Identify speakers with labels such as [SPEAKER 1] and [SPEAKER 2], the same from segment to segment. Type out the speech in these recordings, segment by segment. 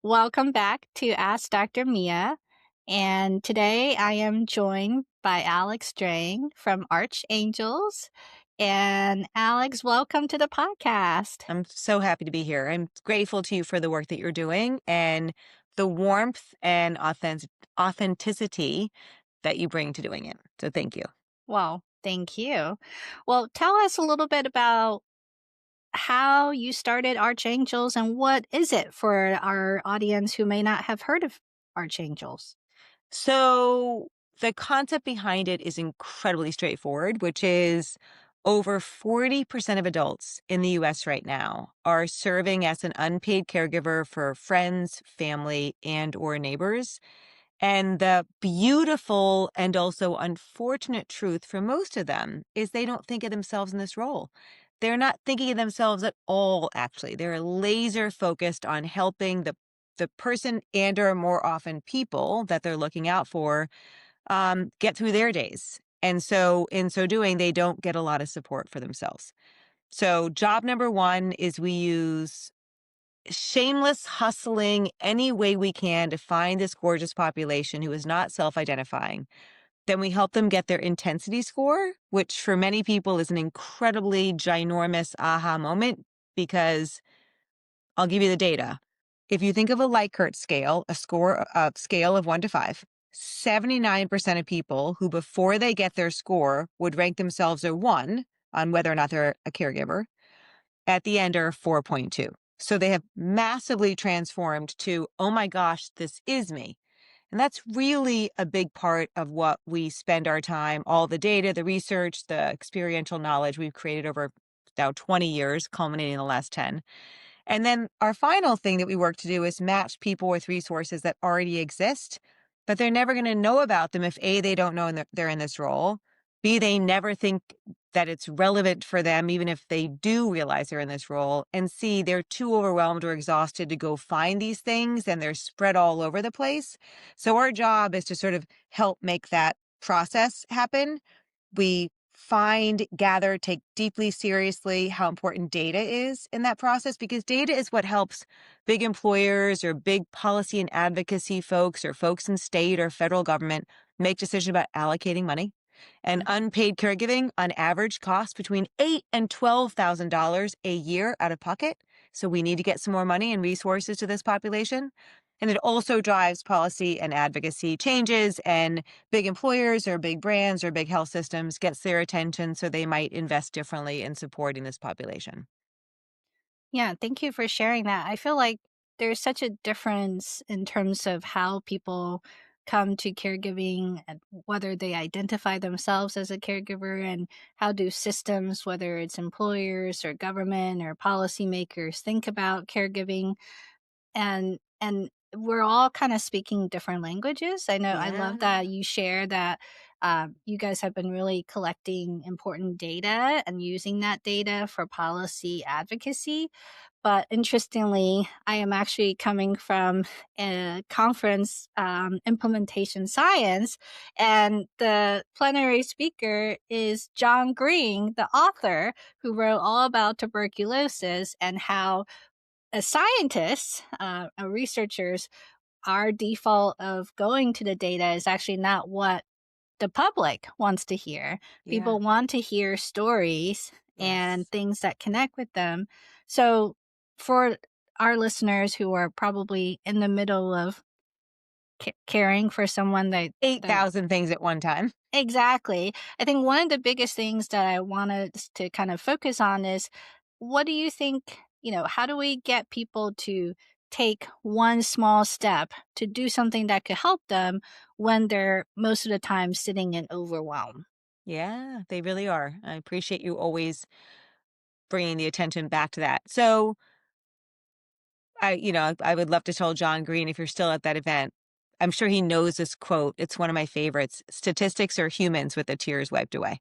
[SPEAKER 1] Welcome back to Ask Dr. Mia. And today I am joined by Alex Drane from Archangels. And Alex, welcome to the podcast.
[SPEAKER 2] I'm so happy to be here. I'm grateful to you for the work that you're doing and the warmth and authenticity that you bring to doing it. So thank you.
[SPEAKER 1] Well, thank you. Well, tell us a little bit about how you started Archangels and what is it for our audience who may not have heard of Archangels?
[SPEAKER 2] So the concept behind it is incredibly straightforward, which is over 40% of adults in the US right now are serving as an unpaid caregiver for friends, family, and or neighbors. And the beautiful and also unfortunate truth for most of them is they don't think of themselves in this role. They're not thinking of themselves at all, actually. They're laser focused on helping the person and or more often people that they're looking out for get through their days. And so in so doing, they don't get a lot of support for themselves. So job number one is we use shameless hustling any way we can to find this gorgeous population who is not self-identifying. Then we help them get their intensity score, which for many people is an incredibly ginormous aha moment because I'll give you the data. If you think of a Likert scale, a scale of 1 to 5, 79% of people who before they get their score would rank themselves a 1 on whether or not they're a caregiver at the end are 4.2. So they have massively transformed to, oh my gosh, this is me. And that's really a big part of what we spend our time, all the data, the research, the experiential knowledge we've created over now 20 years, culminating in the last 10. And then our final thing that we work to do is match people with resources that already exist, but they're never going to know about them if A, they don't know they're in this role, B, they never think that it's relevant for them, even if they do realize they're in this role, and C, they're too overwhelmed or exhausted to go find these things and they're spread all over the place. So our job is to sort of help make that process happen. We find, gather, take deeply seriously how important data is in that process because data is what helps big employers or big policy and advocacy folks or folks in state or federal government make decisions about allocating money. And unpaid caregiving on average costs between $8,000 and $12,000 a year out of pocket. So we need to get some more money and resources to this population. And it also drives policy and advocacy changes, and big employers or big brands or big health systems gets their attention, so they might invest differently in supporting this population.
[SPEAKER 1] Yeah, thank you for sharing that. I feel like there's such a difference in terms of how people come to caregiving and whether they identify themselves as a caregiver and how do systems, whether it's employers or government or policymakers, think about caregiving and we're all kind of speaking different languages. I know I love
[SPEAKER 2] Yeah.
[SPEAKER 1] that you share that you guys have been really collecting important data and using that data for policy advocacy. But interestingly, I am actually coming from a conference, implementation science, and the plenary speaker is John Green, the author who wrote all about tuberculosis and how as scientists, researchers, our default of going to the data is actually not what the public wants to hear.
[SPEAKER 2] Yeah.
[SPEAKER 1] People want to hear stories and
[SPEAKER 2] Yes.
[SPEAKER 1] things that connect with them. So, for our listeners who are probably in the middle of caring for someone that
[SPEAKER 2] 8,000 things at one time.
[SPEAKER 1] exactly. I think one of the biggest things that I wanted to kind of focus on is what do you think, how do we get people to take one small step to do something that could help them when they're most of the time sitting in overwhelm?
[SPEAKER 2] Yeah, they really are. I appreciate you always bringing the attention back to that. So I would love to tell John Green if you're still at that event. I'm sure he knows this quote. It's one of my favorites. Statistics are humans with the tears wiped away.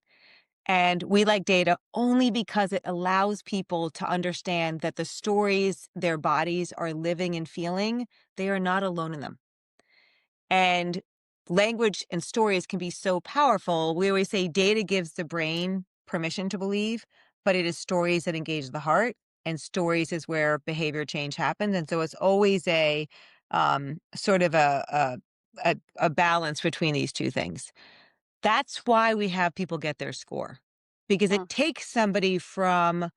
[SPEAKER 2] And we like data only because it allows people to understand that the stories their bodies are living and feeling, they are not alone in them. And language and stories can be so powerful. We always say data gives the brain permission to believe, but it is stories that engage the heart. And stories is where behavior change happens. And so it's always sort of a balance between these two things. That's why we have people get their score, because it
[SPEAKER 1] Mm,
[SPEAKER 2] takes somebody from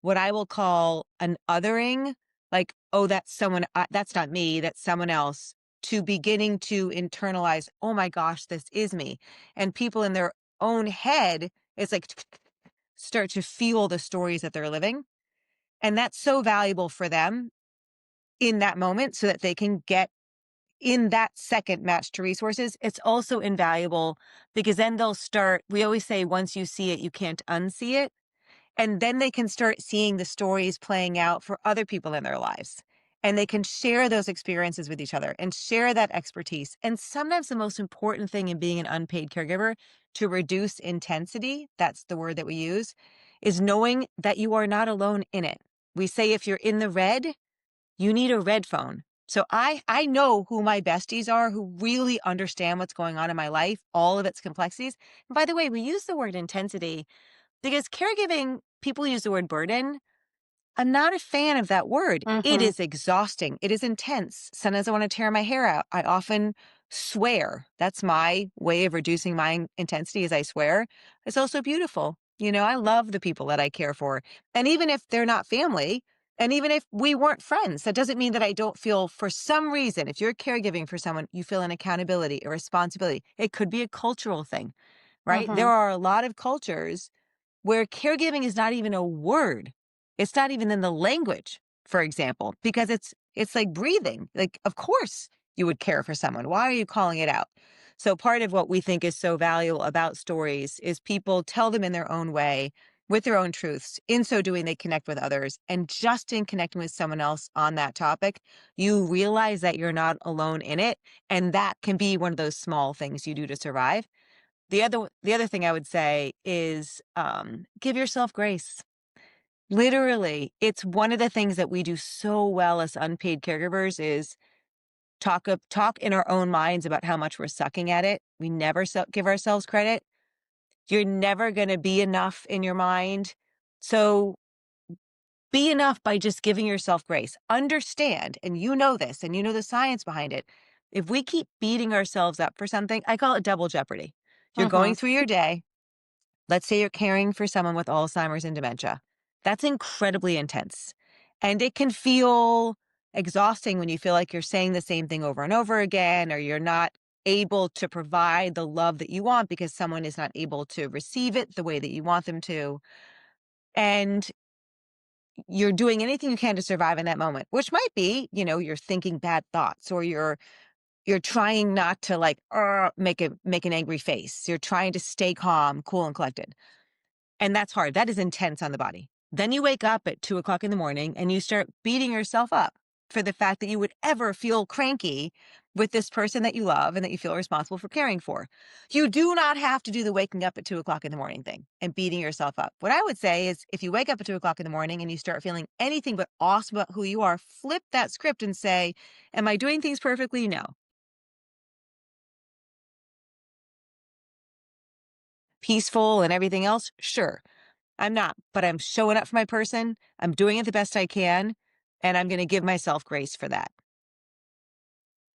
[SPEAKER 2] what I will call an othering, like, oh, that's someone, that's not me, that's someone else, to beginning to internalize, oh my gosh, this is me. And people in their own head, it's like start to feel the stories that they're living. And that's so valuable for them in that moment so that they can get in that second match to resources. It's also invaluable because then they'll start, we always say, once you see it, you can't unsee it. And then they can start seeing the stories playing out for other people in their lives. And they can share those experiences with each other and share that expertise. And sometimes the most important thing in being an unpaid caregiver to reduce intensity, that's the word that we use, is knowing that you are not alone in it. We say if you're in the red, you need a red phone. So I know who my besties are who really understand what's going on in my life, all of its complexities. And by the way, we use the word intensity because caregiving, people use the word burden. I'm not a fan of that word. It
[SPEAKER 1] mhm,
[SPEAKER 2] is exhausting. It is intense. Sometimes I want to tear my hair out. I often swear. That's my way of reducing my intensity is I swear. It's also beautiful. I love the people that I care for. And even if they're not family, and even if we weren't friends, that doesn't mean that I don't feel for some reason, if you're caregiving for someone, you feel an accountability, a responsibility. It could be a cultural thing, right? There
[SPEAKER 1] mhm,
[SPEAKER 2] are a lot of cultures where caregiving is not even a word. It's not even in the language, for example, because it's like breathing. Like, of course you would care for someone. Why are you calling it out? So part of what we think is so valuable about stories is people tell them in their own way with their own truths. In so doing, they connect with others. And just in connecting with someone else on that topic, you realize that you're not alone in it. And that can be one of those small things you do to survive. The other thing I would say is, give yourself grace. Literally, it's one of the things that we do so well as unpaid caregivers is talk in our own minds about how much we're sucking at it. We never give ourselves credit. You're never gonna be enough in your mind. So, be enough by just giving yourself grace. Understand, and you know this, and you know the science behind it. If we keep beating ourselves up for something, I call it double jeopardy. You're going
[SPEAKER 1] mhm.
[SPEAKER 2] through your day. Let's say you're caring for someone with Alzheimer's and dementia. That's incredibly intense. And it can feel exhausting when you feel like you're saying the same thing over and over again, or you're not able to provide the love that you want because someone is not able to receive it the way that you want them to. And you're doing anything you can to survive in that moment, which might be, you're thinking bad thoughts or you're trying not to like make an angry face. You're trying to stay calm, cool, and collected. And that's hard. That is intense on the body. Then you wake up at 2 o'clock in the morning and you start beating yourself up for the fact that you would ever feel cranky with this person that you love and that you feel responsible for caring for. You do not have to do the waking up at 2 o'clock in the morning thing and beating yourself up. What I would say is if you wake up at 2 o'clock in the morning and you start feeling anything but awesome about who you are, flip that script and say, am I doing things perfectly? No. Peaceful and everything else? Sure. I'm not, but I'm showing up for my person. I'm doing it the best I can, and I'm going to give myself grace for that.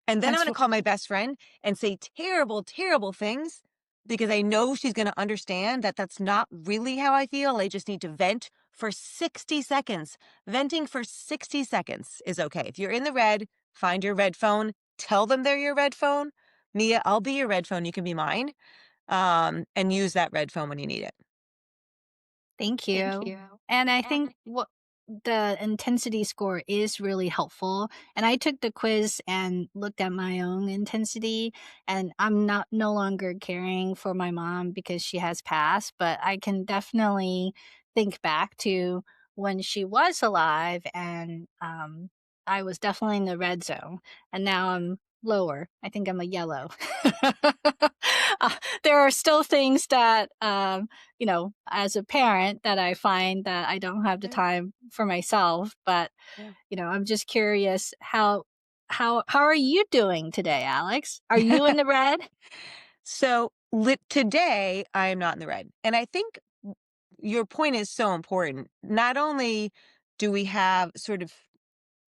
[SPEAKER 2] And then I'm
[SPEAKER 1] That's
[SPEAKER 2] going to call my best friend and say terrible, terrible things because I know she's going to understand that that's not really how I feel. I just need to vent for 60 seconds. Venting for 60 seconds is okay. If you're in the red, find your red phone, tell them they're your red phone. Mia, I'll be your red phone. You can be mine. And use that red phone when you need it.
[SPEAKER 1] Thank
[SPEAKER 2] Thank
[SPEAKER 1] you.
[SPEAKER 2] you.
[SPEAKER 1] And I
[SPEAKER 2] And
[SPEAKER 1] think what the intensity score is really helpful. And I took the quiz and looked at my own intensity, and I'm not no longer caring for my mom because she has passed, but I can definitely think back to when she was alive, and I was definitely in the red zone, and now I'm lower. I think I'm a yellow. There are still things that as a parent that I find that I don't have the
[SPEAKER 2] yeah,
[SPEAKER 1] time for myself, but,
[SPEAKER 2] yeah.
[SPEAKER 1] I'm just curious how are you doing today, Alex? Are you in the red?
[SPEAKER 2] So today, I am not in the red. And I think your point is so important. Not only do we have sort of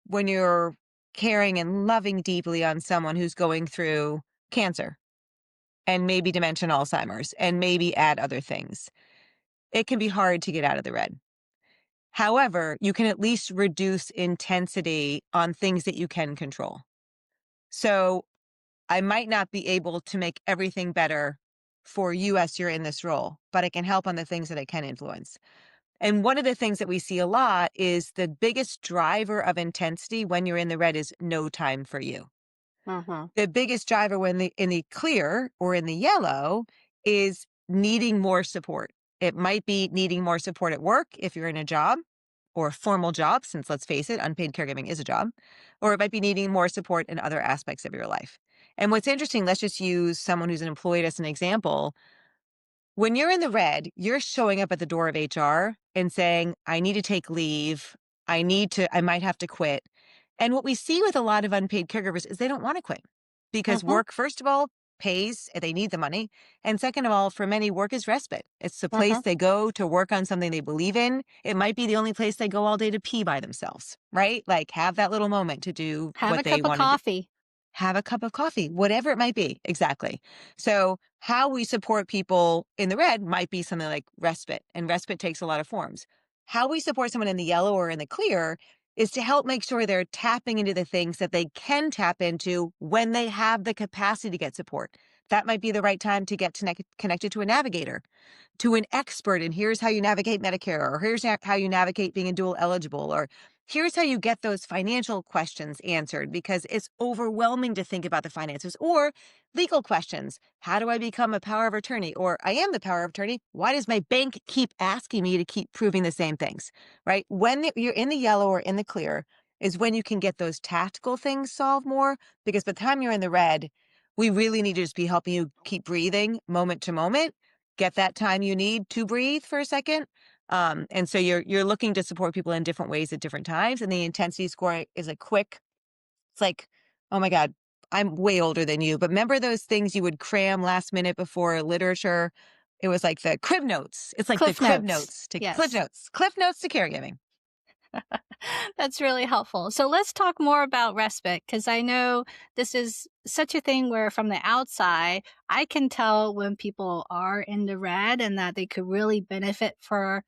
[SPEAKER 2] when you're caring and loving deeply on someone who's going through cancer and maybe dementia and Alzheimer's and maybe add other things. It can be hard to get out of the red. However, you can at least reduce intensity on things that you can control. So I might not be able to make everything better for you as you're in this role, but I can help on the things that I can influence. And one of the things that we see a lot is the biggest driver of intensity when you're in the red is no time for you.
[SPEAKER 1] Mhm.
[SPEAKER 2] The biggest driver when in the clear or in the yellow is needing more support. It might be needing more support at work if you're in a job or a formal job, since let's face it, unpaid caregiving is a job, or it might be needing more support in other aspects of your life. And what's interesting, let's just use someone who's employed as an example. When you're in the red, you're showing up at the door of HR and saying, I need to take leave. I might have to quit. And what we see with a lot of unpaid caregivers is they don't want to quit because
[SPEAKER 1] Mhm.
[SPEAKER 2] work, first of all, pays, they need the money. And second of all, for many, work is respite. It's the place
[SPEAKER 1] Mhm.
[SPEAKER 2] they go to work on something they believe in. It might be the only place they go all day to pee by themselves, right? Like have that little moment to do
[SPEAKER 1] Have
[SPEAKER 2] what
[SPEAKER 1] a
[SPEAKER 2] they
[SPEAKER 1] cup of
[SPEAKER 2] want to do.
[SPEAKER 1] coffee.
[SPEAKER 2] Have a cup of coffee, whatever it might be. Exactly. So, how we support people in the red might be something like respite, and respite takes a lot of forms. How we support someone in the yellow or in the clear is to help make sure they're tapping into the things that they can tap into when they have the capacity to get support. That might be the right time to get connected to a navigator, to an expert, and here's how you navigate Medicare, or here's how you navigate being a dual eligible, or here's how you get those financial questions answered because it's overwhelming to think about the finances, or legal questions. How do I become a power of attorney? Or I am the power of attorney. Why does my bank keep asking me to keep proving the same things, right? When you're in the yellow or in the clear is when you can get those tactical things solved more, because by the time you're in the red, we really need to just be helping you keep breathing moment to moment, get that time you need to breathe for a second. And so you're looking to support people in different ways at different times. And the intensity score is a quick, it's like, oh my God, I'm way older than you. But remember those things you would cram last minute before literature? It was like the crib notes. It's like the
[SPEAKER 1] Cliff
[SPEAKER 2] crib
[SPEAKER 1] notes.
[SPEAKER 2] notes to
[SPEAKER 1] Yes.
[SPEAKER 2] cliff notes to caregiving.
[SPEAKER 1] That's really helpful. So let's talk more about respite because I know this is such a thing where from the outside, I can tell when people are in the red and that they could really benefit for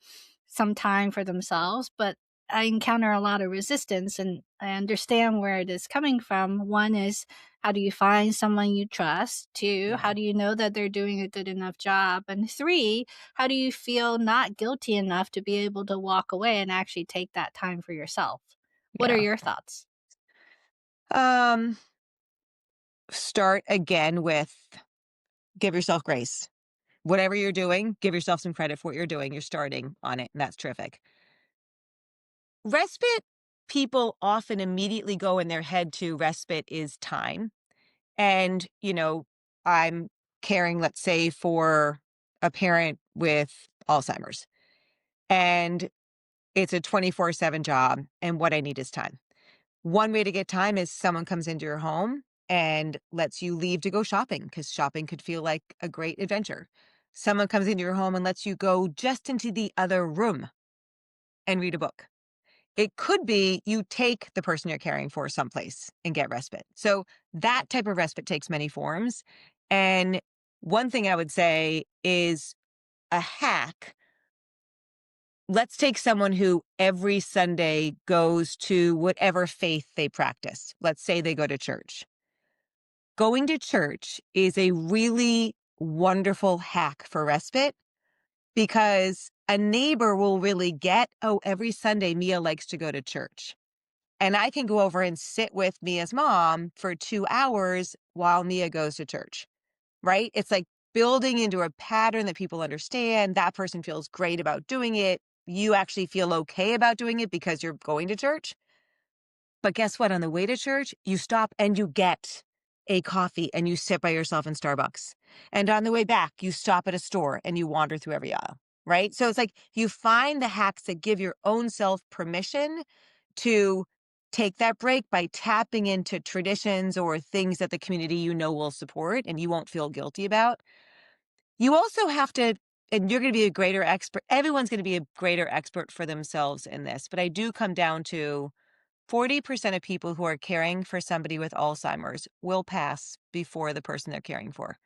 [SPEAKER 1] some time for themselves. But I encounter a lot of resistance and I understand where it is coming from. One is how do you find someone you trust? Two,
[SPEAKER 2] Yeah.
[SPEAKER 1] how do you know that they're doing a good enough job? And three, how do you feel not guilty enough to be able to walk away and actually take that time for yourself? What are
[SPEAKER 2] Yeah.
[SPEAKER 1] your thoughts?
[SPEAKER 2] Um, Start again with give yourself grace. Whatever you're doing, give yourself some credit for what you're doing. You're starting on it, and that's terrific. Respite, people often immediately go in their head to respite is time. And, I'm caring, let's say, for a parent with Alzheimer's, and it's a 24/7 job, and what I need is time. One way to get time is someone comes into your home and lets you leave to go shopping because shopping could feel like a great adventure. Someone comes into your home and lets you go just into the other room and read a book. It could be you take the person you're caring for someplace and get respite. So that type of respite takes many forms. And one thing I would say is a hack. Let's take someone who every Sunday goes to whatever faith they practice. Let's say they go to church. Going to church is a really wonderful hack for respite because a neighbor will really get, oh, every Sunday Mia likes to go to church. And I can go over and sit with Mia's mom for 2 hours while Mia goes to church, right? It's like building into a pattern that people understand. That person feels great about doing it. You actually feel okay about doing it because you're going to church. But guess what? On the way to church, you stop and you get a coffee and you sit by yourself in Starbucks. And on the way back, you stop at a store and you wander through every aisle, right? So it's like you find the hacks that give your own self permission to take that break by tapping into traditions or things that the community will support and you won't feel guilty about. You also have to, and you're going to be a greater expert. Everyone's going to be a greater expert for themselves in this. But I do come down to 40% of people who are caring for somebody with Alzheimer's will pass before the person they're caring for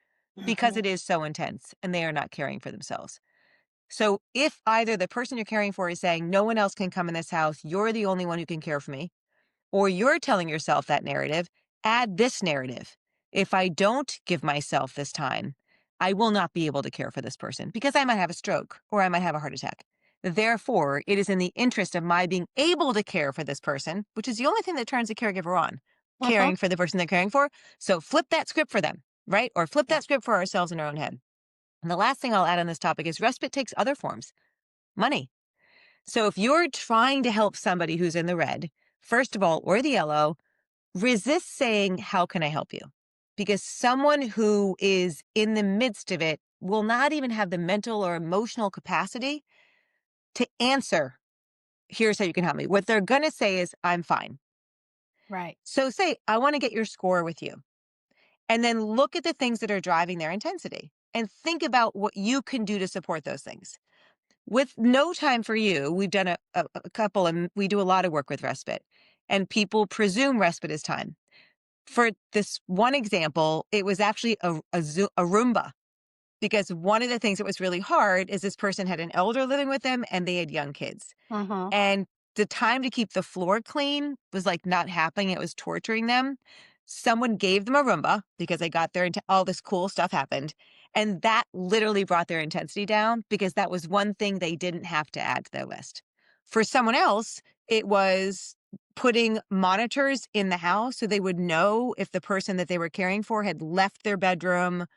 [SPEAKER 2] because
[SPEAKER 1] Mhm.
[SPEAKER 2] it is so intense and they are not caring for themselves. So if either the person you're caring for is saying, no one else can come in this house, you're the only one who can care for me, or you're telling yourself that narrative, add this narrative. If I don't give myself this time, I will not be able to care for this person because I might have a stroke or I might have a heart attack. Therefore, it is in the interest of my being able to care for this person, which is the only thing that turns a caregiver on,
[SPEAKER 1] Mhm.
[SPEAKER 2] caring for the person they're caring for. So flip that script for them, right? Or flip
[SPEAKER 1] Yeah.
[SPEAKER 2] that script for ourselves in our own head. And the last thing I'll add on this topic is respite takes other forms. Money. So if you're trying to help somebody who's in the red, first of all, or the yellow, resist saying, how can I help you? Because someone who is in the midst of it will not even have the mental or emotional capacity to answer, here's how you can help me. What they're going to say is, I'm fine.
[SPEAKER 1] Right.
[SPEAKER 2] So say, I want to get your score with you. And then look at the things that are driving their intensity and think about what you can do to support those things. With no time for you, we've done a couple, and we do a lot of work with respite. And people presume respite is time. For this one example, it was actually a Roomba, because one of the things that was really hard is this person had an elder living with them and they had young kids.
[SPEAKER 1] Mhm.
[SPEAKER 2] And the time to keep the floor clean was like not happening. It was torturing them. Someone gave them a Roomba because they got their, all this cool stuff happened. And that literally brought their intensity down because that was one thing they didn't have to add to their list. For someone else, it was putting monitors in the house so they would know if the person that they were caring for had left their bedroom,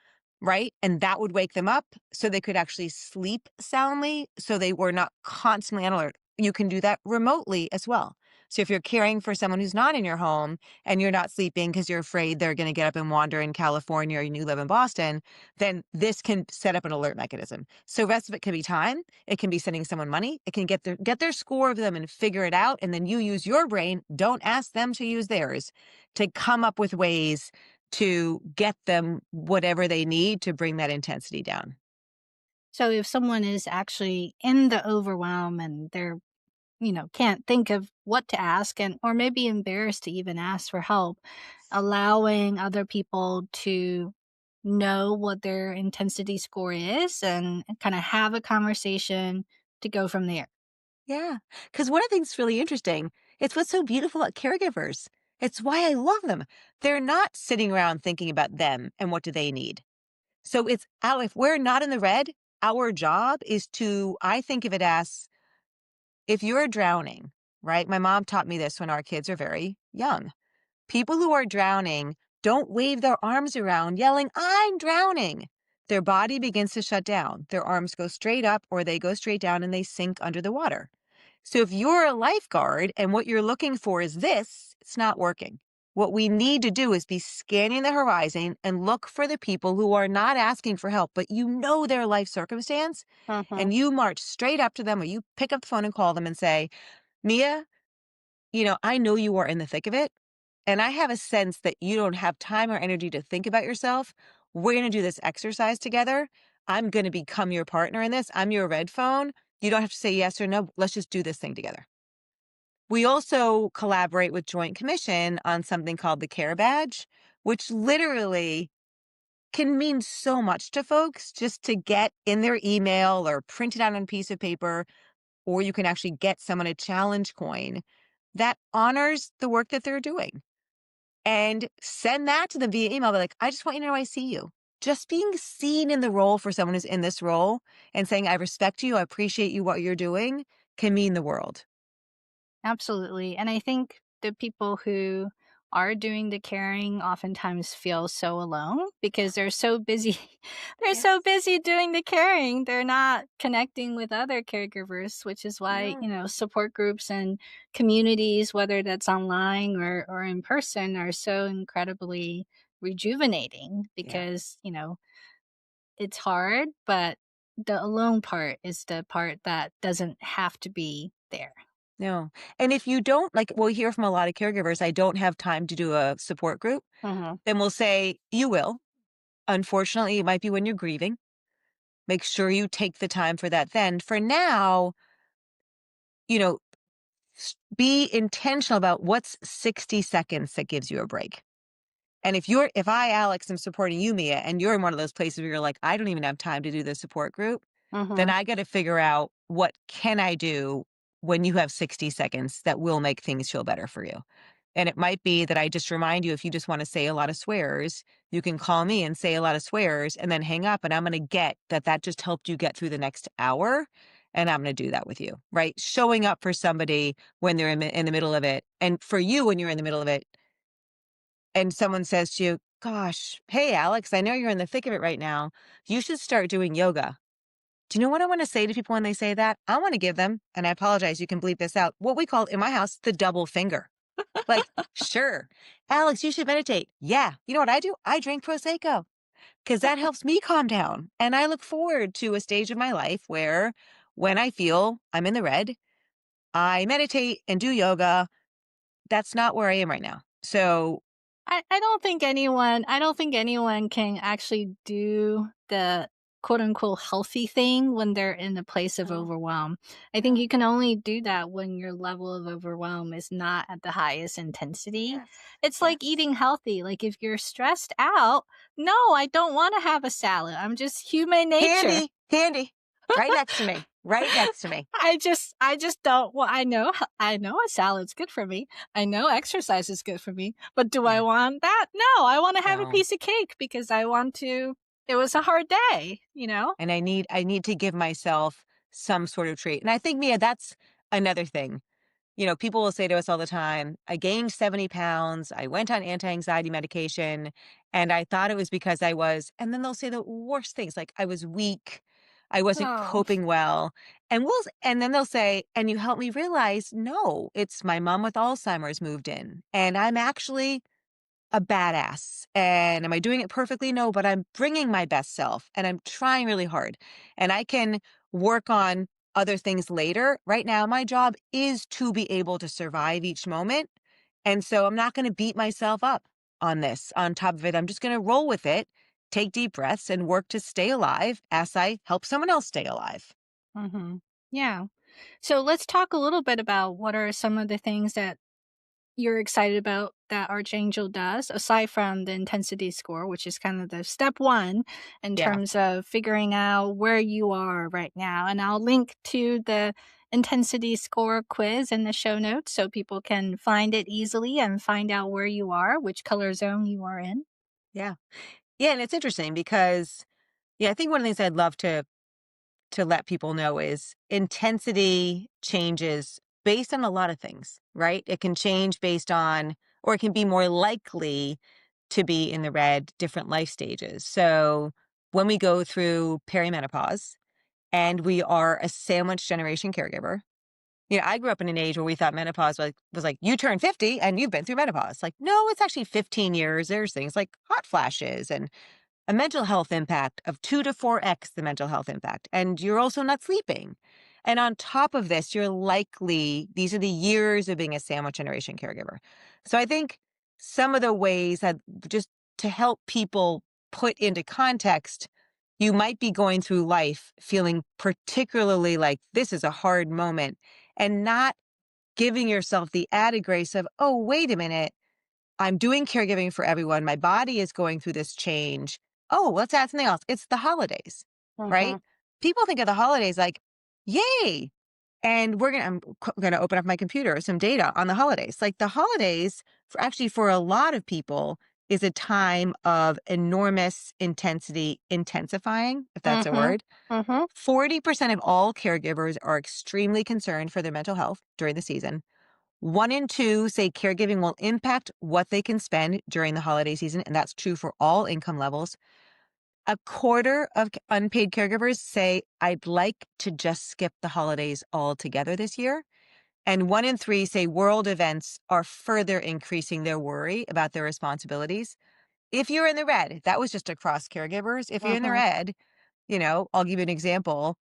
[SPEAKER 2] right? And that would wake them up so they could actually sleep soundly, so they were not constantly on alert. You can do that remotely as well. So if you're caring for someone who's not in your home and you're not sleeping because you're afraid they're going to get up and wander in California or you live in Boston, then this can set up an alert mechanism. So respite can be time. It can be sending someone money. It can get their score of them and figure it out. And then you use your brain. Don't ask them to use theirs to come up with ways to get them whatever they need to bring that intensity down.
[SPEAKER 1] So if someone is actually in the overwhelm and they're, can't think of what to ask and or maybe embarrassed to even ask for help, allowing other people to know what their intensity score is and kind of have a conversation to go from there.
[SPEAKER 2] Yeah. Because one of the things that's really interesting, it's what's so beautiful about caregivers. It's why I love them. They're not sitting around thinking about them and what do they need. So it's out, if we're not in the red, our job is to, I think of it as, if you're drowning, right? My mom taught me this when our kids are very young. People who are drowning don't wave their arms around yelling, I'm drowning. Their body begins to shut down. Their arms go straight up or they go straight down and they sink under the water. So if you're a lifeguard and what you're looking for is this, it's not working. What we need to do is be scanning the horizon and look for the people who are not asking for help, but you know their life circumstance,
[SPEAKER 1] Mhm.
[SPEAKER 2] and you march straight up to them or you pick up the phone and call them and say, Mia, I know you are in the thick of it. And I have a sense that you don't have time or energy to think about yourself. We're going to do this exercise together. I'm going to become your partner in this. I'm your red phone. You don't have to say yes or no. Let's just do this thing together. We also collaborate with Joint Commission on something called the Care Badge, which literally can mean so much to folks just to get in their email or print it out on a piece of paper, or you can actually get someone a challenge coin that honors the work that they're doing. And send that to them via email. Be like, I just want you to know I see you. Just being seen in the role for someone who's in this role and saying, I respect you, I appreciate you, what you're doing, can mean the world.
[SPEAKER 1] Absolutely. And I think the people who are doing the caring oftentimes feel so alone because they're so busy. They're so
[SPEAKER 2] Yes.
[SPEAKER 1] busy doing the caring. They're not connecting with other caregivers, which is why,
[SPEAKER 2] No.
[SPEAKER 1] support groups and communities, whether that's online or in person, are so incredibly rejuvenating
[SPEAKER 2] Yeah.
[SPEAKER 1] because, it's hard, but the alone part is the part that doesn't have to be there.
[SPEAKER 2] No. And if you don't, like we'll hear from a lot of caregivers, I don't have time to do a support group,
[SPEAKER 1] Mhm.
[SPEAKER 2] then we'll say, you will. Unfortunately, it might be when you're grieving. Make sure you take the time for that then. For now, you know, Be intentional about what's 60 seconds that gives you a break. And if I, Alex, am supporting you, Mia, and you're in one of those places where you're like, I don't even have time to do the support group, then
[SPEAKER 1] Mhm.
[SPEAKER 2] I got to figure out what can I do when you have 60 seconds that will make things feel better for you. And it might be that I just remind you, if you just want to say a lot of swears, you can call me and say a lot of swears and then hang up. And I'm going to get that just helped you get through the next hour. And I'm going to do that with you, right? Showing up for somebody when they're in the middle of it. And for you, when you're in the middle of it, and someone says to you, gosh, hey, Alex, I know you're in the thick of it right now. You should start doing yoga. Do you know what I want to say to people when they say that? I want to give them, and I apologize, you can bleep this out, what we call in my house the double finger. Like, sure, Alex, you should meditate. Yeah. You know what I do? I drink Prosecco because that helps me calm down. And I look forward to a stage of my life where when I feel I'm in the red, I meditate and do yoga. That's not where I am right now. So,
[SPEAKER 1] I don't think anyone can actually do the quote unquote healthy thing when they're in a place of
[SPEAKER 2] no,
[SPEAKER 1] overwhelm. I think
[SPEAKER 2] no,
[SPEAKER 1] you can only do that when your level of overwhelm is not at the highest intensity.
[SPEAKER 2] yes,
[SPEAKER 1] It's like
[SPEAKER 2] yes.
[SPEAKER 1] eating healthy. Like if you're stressed out, no, I don't want to have a salad. I'm just human nature.
[SPEAKER 2] Handy, handy, right next to me, right next to me.
[SPEAKER 1] I just don't well, I know a salad's good for me. I know exercise is good for me, but do I
[SPEAKER 2] Yeah,
[SPEAKER 1] want that? No, I wanna have a
[SPEAKER 2] no.
[SPEAKER 1] piece of cake because I want to it was a hard day, you know?
[SPEAKER 2] And I need to give myself some sort of treat. And I think, Mia, that's another thing. People will say to us all the time, I gained 70 pounds. I went on anti-anxiety medication and I thought it was because I was, and then they'll say the worst things like I was weak. I wasn't
[SPEAKER 1] Oh.
[SPEAKER 2] coping well. And then they'll say, and you helped me realize, no, it's my mom with Alzheimer's moved in and I'm actually a badass. And am I doing it perfectly? No, but I'm bringing my best self and I'm trying really hard. And I can work on other things later. Right now, my job is to be able to survive each moment. And so I'm not going to beat myself up on this. On top of it, I'm just going to roll with it, take deep breaths, and work to stay alive as I help someone else stay alive.
[SPEAKER 1] Mhm. Yeah. So let's talk a little bit about what are some of the things that you're excited about that Archangel does, aside from the intensity score, which is kind of the step one in
[SPEAKER 2] Yeah.
[SPEAKER 1] terms of figuring out where you are right now. And I'll link to the intensity score quiz in the show notes so people can find it easily and find out where you are, which color zone you are in.
[SPEAKER 2] Yeah. Yeah. And it's interesting because, yeah, I think one of the things I'd love to let people know is intensity changes based on a lot of things, right? It can change based on, or it can be more likely to be in the red, different life stages. So when we go through perimenopause and we are a sandwich generation caregiver, I grew up in an age where we thought menopause was like, you turn 50 and you've been through menopause. Like, no, it's actually 15 years. There's things like hot flashes and a mental health impact of 2 to 4x the mental health impact. And you're also not sleeping. And on top of this, these are the years of being a sandwich generation caregiver. So I think some of the ways that just to help people put into context, you might be going through life feeling particularly like this is a hard moment and not giving yourself the added grace of, oh, wait a minute. I'm doing caregiving for everyone. My body is going through this change. Oh, let's add something else. It's the holidays, right?
[SPEAKER 1] Mhm.
[SPEAKER 2] People think of the holidays like, yay. And I'm going to open up my computer, some data on the holidays. Like the holidays, for a lot of people, is a time of enormous intensity intensifying, if that's a
[SPEAKER 1] Mhm.
[SPEAKER 2] word.
[SPEAKER 1] Mhm.
[SPEAKER 2] 40% of all caregivers are extremely concerned for their mental health during the season. 1 in 2 say caregiving will impact what they can spend during the holiday season, and that's true for all income levels. A quarter of unpaid caregivers say, I'd like to just skip the holidays altogether this year. And 1 in 3 say world events are further increasing their worry about their responsibilities. If you're in the red, that was just across caregivers. If you're in the
[SPEAKER 1] Mhm.
[SPEAKER 2] red, I'll give you an example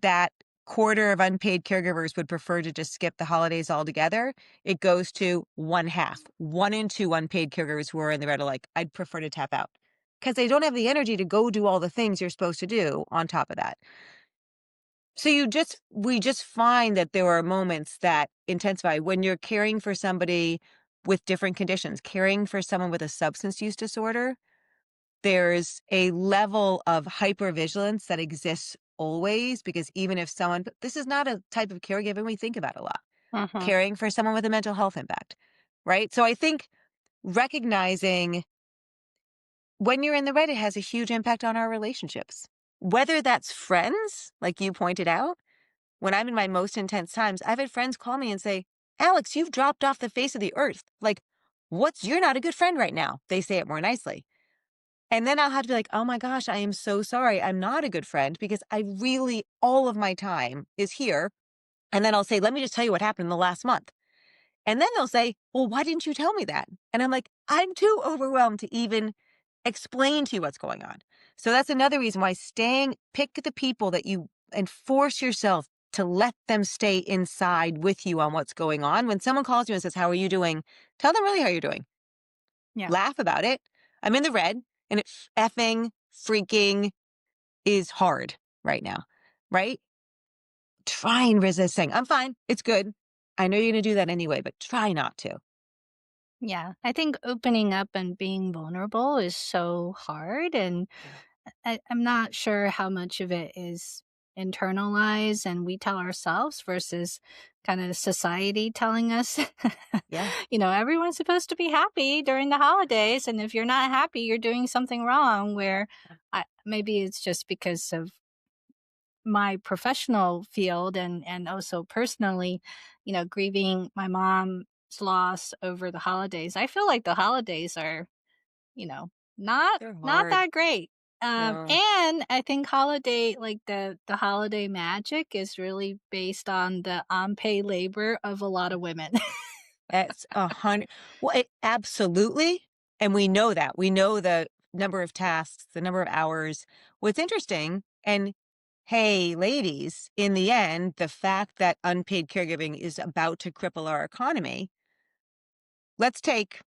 [SPEAKER 2] that quarter of unpaid caregivers would prefer to just skip the holidays altogether, it goes to one half. 1 in 2 unpaid caregivers who are in the red are like, I'd prefer to tap out because they don't have the energy to go do all the things you're supposed to do on top of that. So we just find that there are moments that intensify when you're caring for somebody with different conditions, caring for someone with a substance use disorder. There's a level of hypervigilance that exists always because even if someone, but this is not a type of caregiving we think about a lot,
[SPEAKER 1] Mhm.
[SPEAKER 2] caring for someone with a mental health impact, right? So I think recognizing when you're in the right, it has a huge impact on our relationships. Whether that's friends, like you pointed out, when I'm in my most intense times, I've had friends call me and say, Alex, you've dropped off the face of the earth. Like, you're not a good friend right now. They say it more nicely. And then I'll have to be like, oh my gosh, I am so sorry. I'm not a good friend because all of my time is here. And then I'll say, let me just tell you what happened in the last month. And then they'll say, well, why didn't you tell me that? And I'm like, I'm too overwhelmed to even explain to you what's going on. So that's another reason why pick the people that you and force yourself to let them stay inside with you on what's going on. When someone calls you and says, how are you doing? Tell them really how you're doing.
[SPEAKER 1] Yeah.
[SPEAKER 2] Laugh about it. I'm in the red and it effing freaking is hard right now, right? Try and resist saying, I'm fine. It's good. I know you're going to do that anyway, but try not to.
[SPEAKER 1] Yeah. I think opening up and being vulnerable is so hard. And
[SPEAKER 2] Yeah.
[SPEAKER 1] I'm not sure how much of it is internalized and we tell ourselves versus kind of society telling us,
[SPEAKER 2] Yeah.
[SPEAKER 1] everyone's supposed to be happy during the holidays. And if you're not happy, you're doing something wrong. Where maybe it's just because of my professional field and also personally, grieving my mom's loss over the holidays. I feel like the holidays are, you know,
[SPEAKER 2] They're
[SPEAKER 1] not
[SPEAKER 2] hard.
[SPEAKER 1] that great.
[SPEAKER 2] No.
[SPEAKER 1] And I think holiday like the holiday magic is really based on the unpaid labor of a lot of women.
[SPEAKER 2] It's 100. Well, absolutely. And we know that. We know the number of tasks, the number of hours. What's interesting, and hey, ladies, in the end, the fact that unpaid caregiving is about to cripple our economy. Let's take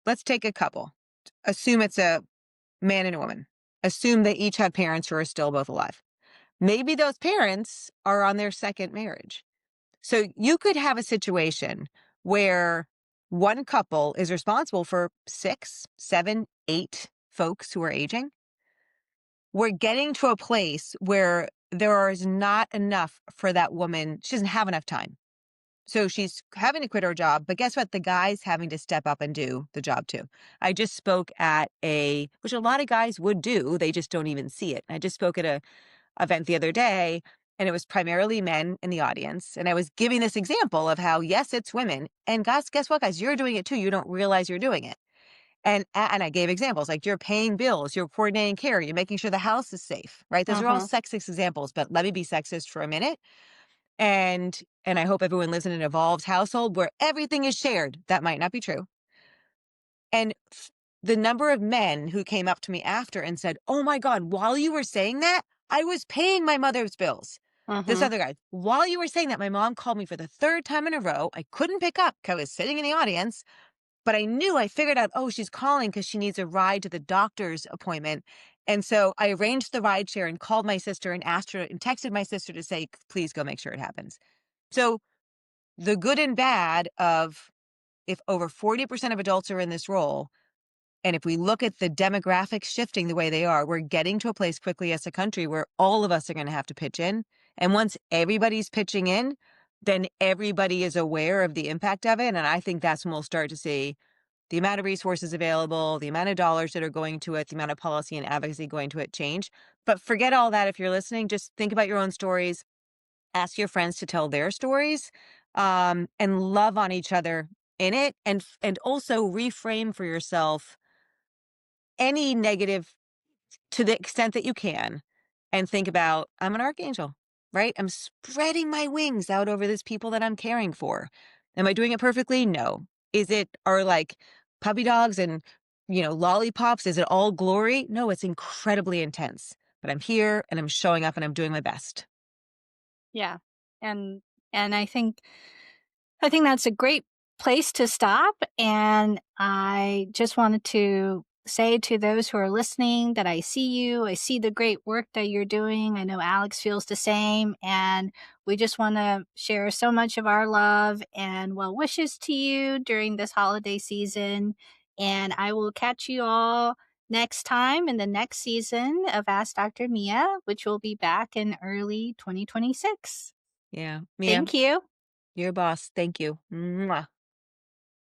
[SPEAKER 2] let's take a couple. Assume it's a man and a woman. Assume they each have parents who are still both alive. Maybe those parents are on their second marriage. So you could have a situation where one couple is responsible for 6, 7, 8 folks who are aging. We're getting to a place where there is not enough for that woman. She doesn't have enough time. So she's having to quit her job, but guess what? The guy's having to step up and do the job too. I just spoke at which a lot of guys would do. They just don't even see it. I just spoke at a event the other day, and it was primarily men in the audience. And I was giving this example of how, yes, it's women. And guess what, guys? You're doing it too. You don't realize you're doing it. And I gave examples like you're paying bills, you're coordinating care, you're making sure the house is safe, right? Those are all
[SPEAKER 1] Mhm.
[SPEAKER 2] sexist examples, but let me be sexist for a minute. And I hope everyone lives in an evolved household where everything is shared. That might not be true. And the number of men who came up to me after and said, oh my God, while you were saying that, I was paying my mother's bills. This
[SPEAKER 1] Mhm.
[SPEAKER 2] other guy, while you were saying that, my mom called me for the third time in a row. I couldn't pick up because I was sitting in the audience, but I figured out, oh, she's calling because she needs a ride to the doctor's appointment. And so I arranged the ride share and called my sister and asked her and texted my sister to say, please go make sure it happens. So the good and bad of if over 40% of adults are in this role, and if we look at the demographics shifting the way they are, we're getting to a place quickly as a country where all of us are going to have to pitch in. And once everybody's pitching in, then everybody is aware of the impact of it. And I think that's when we'll start to see the amount of resources available, the amount of dollars that are going to it, the amount of policy and advocacy going to it change. But forget all that if you're listening. Just think about your own stories. Ask your friends to tell their stories, and love on each other in it. And also reframe for yourself any negative to the extent that you can and think about, I'm an archangel, right? I'm spreading my wings out over these people that I'm caring for. Am I doing it perfectly? No. Are like puppy dogs and, lollipops? Is it all glory? No, it's incredibly intense. But I'm here and I'm showing up and I'm doing my best.
[SPEAKER 1] Yeah. And and I think that's a great place to stop, and I just wanted to say to those who are listening that I see you. I see the great work that you're doing. I know Alex feels the same. And we just want to share so much of our love and well wishes to you during this holiday season. And I will catch you all next time in the next season of Ask Dr. Mia, which will be back in early 2026.
[SPEAKER 2] Yeah. Mia,
[SPEAKER 1] Thank you.
[SPEAKER 2] you're a boss. Thank you. Mwah.